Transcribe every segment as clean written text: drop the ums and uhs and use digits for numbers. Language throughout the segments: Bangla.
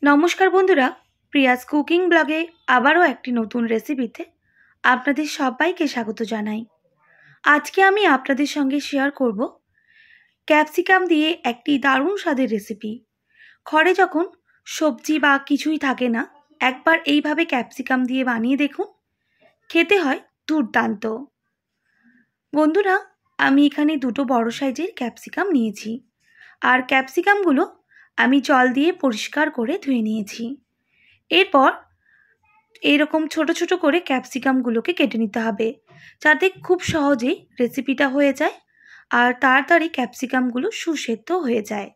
নমস্কার বন্ধুরা, প্রিয়াস কুকিং ব্লগে আবারও একটি নতুন রেসিপিতে আপনাদের সবাইকে স্বাগত জানাই। আজকে আমি আপনাদের সঙ্গে শেয়ার করব ক্যাপসিকাম দিয়ে একটি দারুণ স্বাদের রেসিপি। ঘরে যখন সবজি বা কিছুই থাকে না, একবার এইভাবে ক্যাপসিকাম দিয়ে বানিয়ে দেখুন, খেতে হয় দুর্দান্ত। বন্ধুরা, আমি এখানে দুটো বড় সাইজের ক্যাপসিকাম নিয়েছি, আর ক্যাপসিকামগুলো আমি জল দিয়ে পরিষ্কার করে ধুয়ে নিয়েছি। এরপর এরকম ছোট ছোট করে ক্যাপসিকামগুলোকে কেটে নিতে হবে, যাতে খুব সহজেই রেসিপিটা হয়ে যায় আর তাড়াতাড়ি ক্যাপসিকামগুলো সুসেদ্ধ হয়ে যায়।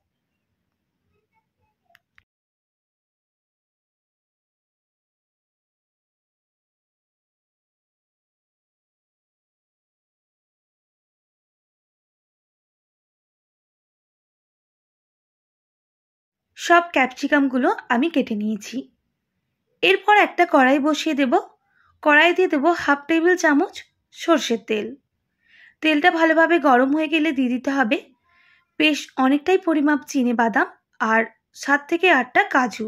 সব ক্যাপসিকামগুলো আমি কেটে নিয়েছি। এরপর একটা কড়াই বসিয়ে দেব। কড়াই দিয়ে দেবো 1/2 টেবিল চামচ সর্ষের তেল। তেলটা ভালোভাবে গরম হয়ে গেলে দিয়ে দিতে হবে বেশ অনেকটাই পরিমাপ চিনেবাদাম আর 7 থেকে 8টা কাজু।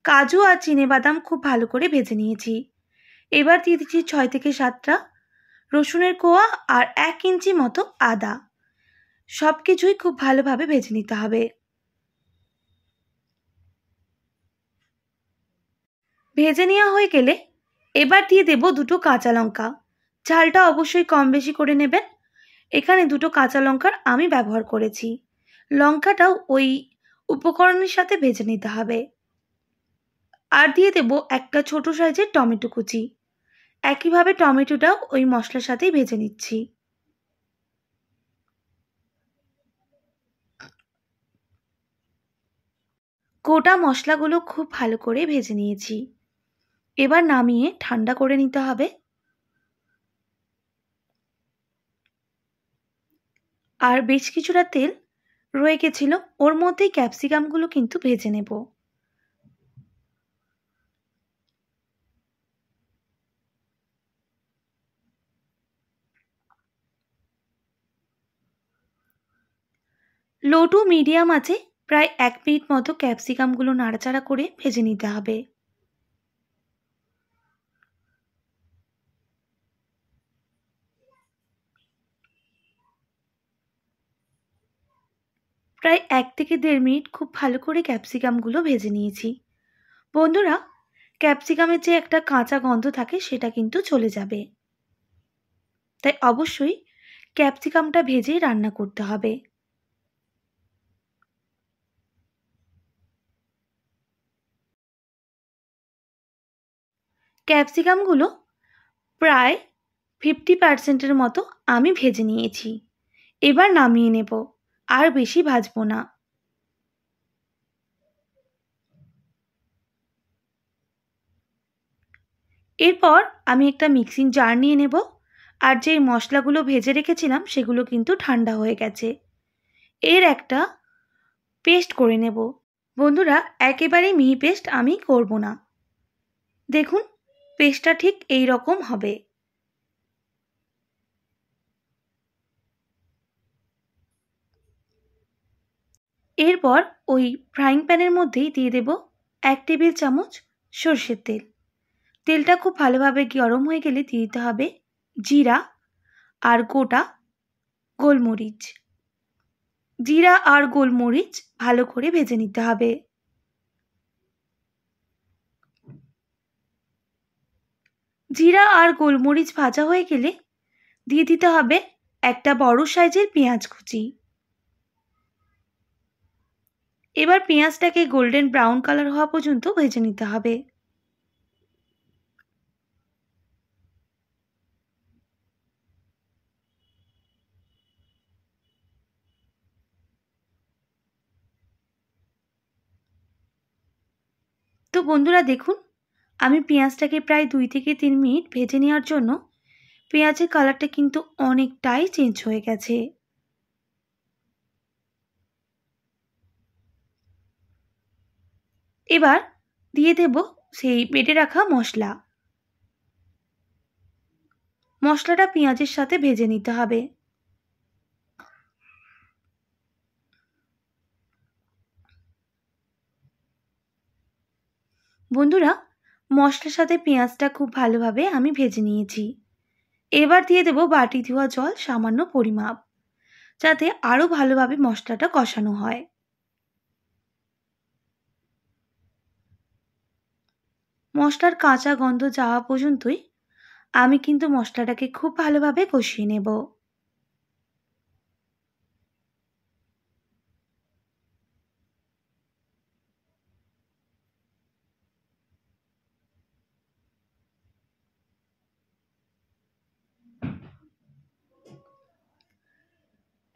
কাজু আর চিনেবাদাম খুব ভালো করে ভেজে নিয়েছি। এবার দিয়ে দিচ্ছি 6 থেকে 7টা রসুনের কোয়া আর 1 ইঞ্চি মতো আদা। সব কিছুই খুব ভালোভাবে ভেজে নিতে হবে। ভেজে নেওয়া হয়ে গেলে এবার দিয়ে দেব দুটো কাঁচা লঙ্কা। ঝালটা অবশ্যই কম বেশি করে নেবেন। এখানে দুটো কাঁচা লঙ্কার আমি ব্যবহার করেছি। লঙ্কাটাও ওই উপকরণের সাথে ভেজে নিতে হবে। আর দিয়ে দেব একটা ছোট সাইজের টমেটো কুচি। একইভাবে টমেটোটাও ওই মশলার সাথেই ভেজে নিচ্ছি। গোটা মশলাগুলো খুব ভালো করে ভেজে নিয়েছি। এবার নামিয়ে ঠান্ডা করে নিতে হবে। আর বেশ কিছুটা তেল রয়ে গেছিল, ওর মধ্যেই ক্যাপসিকামগুলো কিন্তু ভেজে নেব। লো টু মিডিয়াম আছে প্রায় 1 মিনিট মতো ক্যাপসিকামগুলো নাড়াচাড়া করে ভেজে নিতে হবে। প্রায় 1 থেকে 1.5 মিনিট খুব ভালো করে ক্যাপসিকামগুলো ভেজে নিয়েছি। বন্ধুরা, ক্যাপসিকামের যে একটা কাঁচা গন্ধ থাকে সেটা কিন্তু চলে যাবে, তাই অবশ্যই ক্যাপসিকামটা ভেজেই রান্না করতে হবে। ক্যাপসিকামগুলো প্রায় 50% মতো আমি ভেজে নিয়েছি। এবার নামিয়ে নেব, আর বেশি ভাজবো না। এরপর আমি একটা মিক্সিং জার নিয়ে নেব, আর যে মশলাগুলো ভেজে রেখেছিলাম সেগুলো কিন্তু ঠান্ডা হয়ে গেছে। এর একটা পেস্ট করে নেব। বন্ধুরা, একেবারেই মিহি পেস্ট আমি করব না। দেখুন, পেস্টটা ঠিক এই রকম হবে। এরপর ওই ফ্রাইং প্যানের মধ্যেই দিয়ে দেব 1 টেবিল চামচ সর্ষের তেল। তেলটা খুব ভালোভাবে গরম হয়ে গেলে দিয়ে দিতে হবে জিরা আর গোটা গোলমরিচ। জিরা আর গোলমরিচ ভালো করে ভেজে নিতে হবে। জিরা আর গোলমরিচ ভাজা হয়ে গেলে দিয়ে দিতে হবে একটা বড় সাইজের পেঁয়াজ কুচি। এবার পেঁয়াজটাকে গোল্ডেন ব্রাউন কালার হওয়া পর্যন্ত ভেজে নিতে হবে। তো বন্ধুরা দেখুন, আমি পেঁয়াজটাকে প্রায় 2 থেকে 3 মিনিট ভেজে নেওয়ার জন্য পেঁয়াজের কালারটা কিন্তু অনেকটাই চেঞ্জ হয়ে গেছে। এবার দিয়ে দেব সেই বেটে রাখা মশলা। মশলাটা পেঁয়াজের সাথে ভেজে নিতে হবে। বন্ধুরা, মশলার সাথে পেঁয়াজটা খুব ভালোভাবে আমি ভেজে নিয়েছি। এবার দিয়ে দেব বাটি ধোয়া জল সামান্য পরিমাপ, যাতে আরও ভালোভাবে মশলাটা কষানো হয়। মশলার কাঁচা গন্ধ যাওয়া পর্যন্তই আমি কিন্তু মশলাটাকে খুব ভালোভাবে কষিয়ে নেব।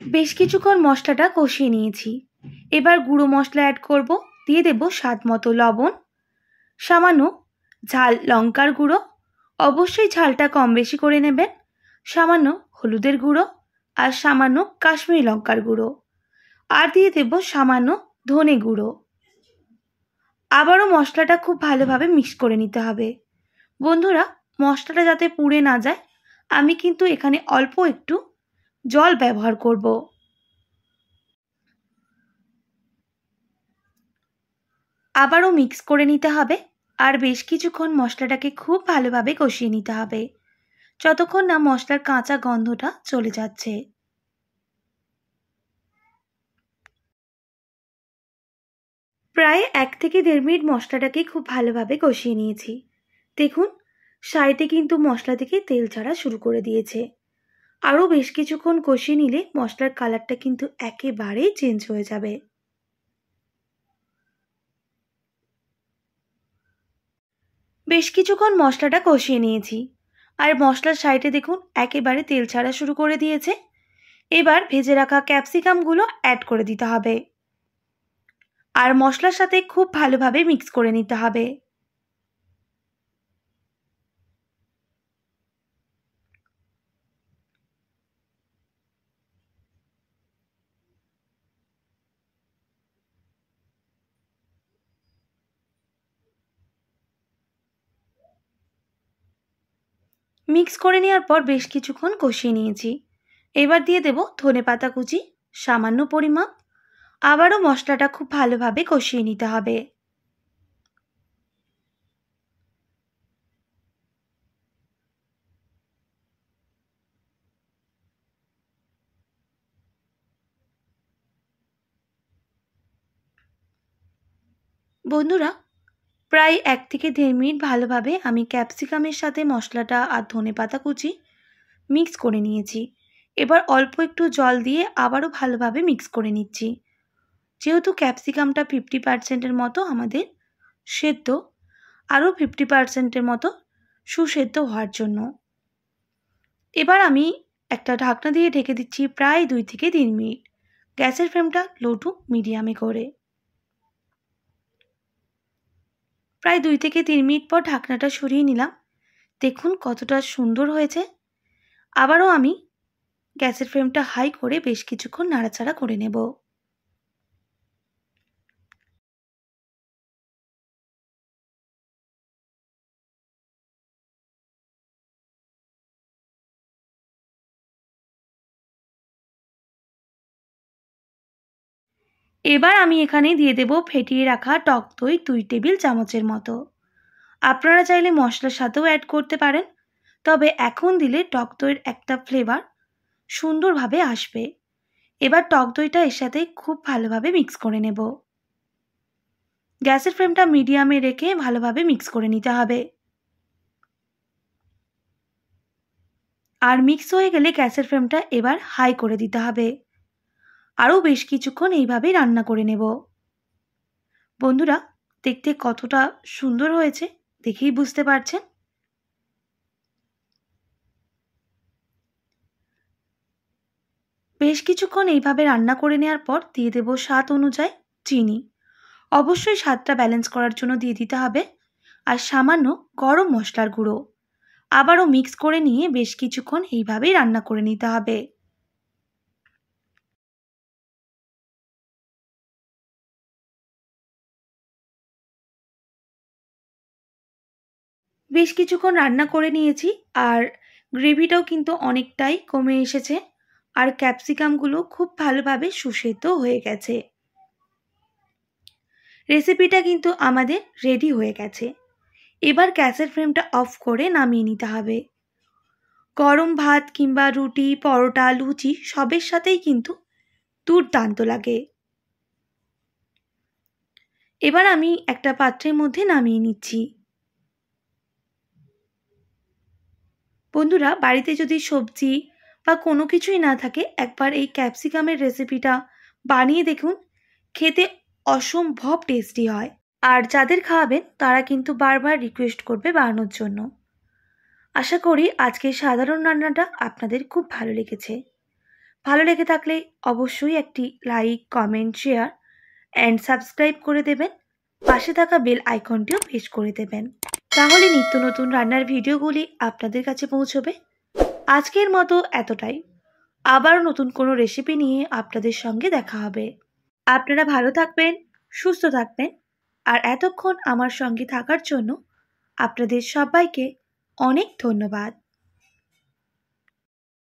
বেশ কিছুক্ষণ মশলাটা কষিয়ে নিয়েছি। এবার গুঁড়ো মশলা অ্যাড করব। দিয়ে দেব স্বাদ মতো লবণ, সামান্য ঝাল লঙ্কার গুঁড়ো, অবশ্যই ঝালটা কম বেশি করে নেবেন, সামান্য হলুদের গুঁড়ো আর সামান্য কাশ্মীরি লঙ্কার গুঁড়ো, আর দিয়ে দেব সামান্য ধনে গুঁড়ো। আবারও মশলাটা খুব ভালোভাবে মিক্স করে নিতে হবে। বন্ধুরা, মশলাটা যাতে পুড়ে না যায়, আমি কিন্তু এখানে অল্প একটু জল ব্যবহার করব। আবারও মিক্স করে নিতে হবে আর বেশ কিছুক্ষণ মশলাটাকে খুব ভালোভাবে কষিয়ে নিতে হবে, যতক্ষণ না মশলার কাঁচা গন্ধটা চলে যাচ্ছে। প্রায় 1 থেকে 1.5 মিনিট মশলাটাকে খুব ভালোভাবে কষিয়ে নিয়েছি। দেখুন, সাইডে কিন্তু মশলা থেকে তেল ছাড়া শুরু করে দিয়েছে। আরও বেশ কিছুক্ষণ কষিয়ে নিলে মশলার কালারটা কিন্তু একেবারেই চেঞ্জ হয়ে যাবে। বেশ কিছুক্ষণ মশলাটা কষিয়ে নিয়েছি আর মশলার সাইডে দেখুন একেবারে তেল ছাড়া শুরু করে দিয়েছে। এবার ভেজে রাখা ক্যাপসিকামগুলো অ্যাড করে দিতে হবে আর মশলার সাথে খুব ভালোভাবে মিক্স করে নিতে হবে। মিক্স করে নেওয়ার পর বেশ কিছুক্ষণ কষিয়ে নিয়েছি। এবার দিয়ে দেব ধনেপাতা কুচি সামান্য পরিমাপ। আবারও মশলাটা খুব ভালোভাবে কষিয়ে নিতে হবে। বন্ধুরা, প্রায় 1 থেকে 1.5 মিনিট ভালোভাবে আমি ক্যাপসিকামের সাথে মশলাটা আর ধনেপাতা কুচি মিক্স করে নিয়েছি। এবার অল্প একটু জল দিয়ে আবারও ভালোভাবে মিক্স করে নিচ্ছি, যেহেতু ক্যাপসিকামটা 50% মতো আমাদের সেদ্ধ, আরও 50% মতো সুসেদ্ধ হওয়ার জন্য। এবার আমি একটা ঢাকনা দিয়ে ঢেকে দিচ্ছি প্রায় 2 থেকে 3 মিনিট, গ্যাসের ফ্লেমটা লো টু মিডিয়ামে করে। প্রায় 2 থেকে 3 মিনিট পর ঢাকনাটা সরিয়ে নিলাম। দেখুন কতটা সুন্দর হয়েছে। আবারও আমি গ্যাসের ফ্লেমটা হাই করে বেশ কিছুক্ষণ নাড়াচাড়া করে নেব। এবার আমি এখানে দিয়ে দেব ফেটিয়ে রাখা টক দই 2 টেবিল চামচের মতো। আপনারা চাইলে মশলার সাথেও অ্যাড করতে পারেন, তবে এখন দিলে টক দইয়ের একটা ফ্লেভার সুন্দরভাবে আসবে। এবার টক দইটা এর সাথে খুব ভালোভাবে মিক্স করে নেব। গ্যাসের ফ্লেমটা মিডিয়ামে রেখে ভালোভাবে মিক্স করে নিতে হবে। আর মিক্স হয়ে গেলে গ্যাসের ফ্লেমটা এবার হাই করে দিতে হবে। আরও বেশ কিছুক্ষণ এইভাবেই রান্না করে নেব। বন্ধুরা, দেখতে কতটা সুন্দর হয়েছে দেখেই বুঝতে পারছেন। বেশ কিছুক্ষণ এইভাবে রান্না করে নেওয়ার পর দিয়ে দেব স্বাদ অনুযায়ী চিনি। অবশ্যই স্বাদটা ব্যালেন্স করার জন্য দিয়ে দিতে হবে। আর সামান্য গরম মশলার গুঁড়ো। আবারও মিক্স করে নিয়ে বেশ কিছুক্ষণ এইভাবেই রান্না করে নিতে হবে। বেশ কিছুক্ষণ রান্না করে নিয়েছি আর গ্রেভিটাও কিন্তু অনেকটাই কমে এসেছে আর ক্যাপসিকামগুলো খুব ভালোভাবে সুসেদ্ধ হয়ে গেছে। রেসিপিটা কিন্তু আমাদের রেডি হয়ে গেছে। এবার গ্যাসের ফ্লেমটা অফ করে নামিয়ে নিতে হবে। গরম ভাত কিংবা রুটি, পরোটা, লুচি সবের সাথেই কিন্তু দুর্দান্ত লাগে। এবার আমি একটা পাত্রের মধ্যে নামিয়ে নিচ্ছি। বন্ধুরা, বাড়িতে যদি সবজি বা কোনো কিছুই না থাকে, একবার এই ক্যাপসিকামের রেসিপিটা বানিয়ে দেখুন, খেতে অসম্ভব টেস্টি হয়। আর যাদের খাওয়াবেন তারা কিন্তু বারবার রিকোয়েস্ট করবে বানানোর জন্য। আশা করি আজকের সাধারণ রান্নাটা আপনাদের খুব ভালো লেগেছে। ভালো লেগে থাকলে অবশ্যই একটি like, comment, share and subscribe করে দেবেন। পাশে থাকা বেল আইকনটিও প্রেস করে দেবেন, তাহলে নিত্য নতুন রান্নার ভিডিওগুলি আপনাদের কাছে পৌঁছবে। আজকের মতো এতটাই। আবারও নতুন কোনো রেসিপি নিয়ে আপনাদের সঙ্গে দেখা হবে। আপনারা ভালো থাকবেন, সুস্থ থাকবেন, আর এতক্ষণ আমার সঙ্গে থাকার জন্য আপনাদের সবাইকে অনেক ধন্যবাদ।